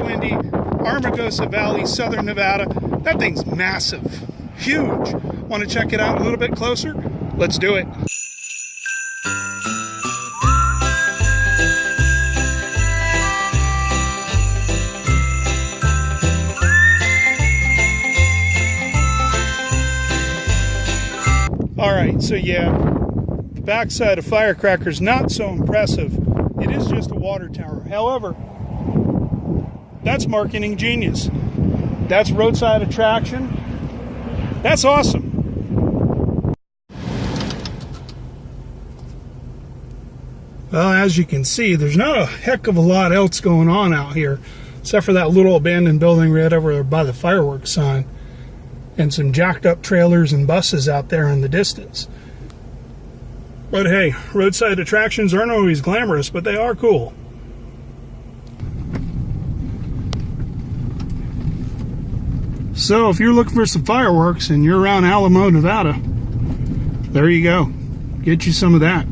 windy. Armagosa Valley, Southern Nevada. That thing's massive, huge. Want to check it out a little bit closer? Let's do it. Alright, so yeah, the backside of Firecracker is not so impressive. It is just a water tower. However, that's marketing genius. That's roadside attraction. That's awesome. Well, as you can see, there's not a heck of a lot else going on out here, except for that little abandoned building right over there by the fireworks sign, and some jacked up trailers and buses out there in the distance. But hey, roadside attractions aren't always glamorous, but they are cool. So if you're looking for some fireworks and you're around Alamo, Nevada, there you go. Get you some of that.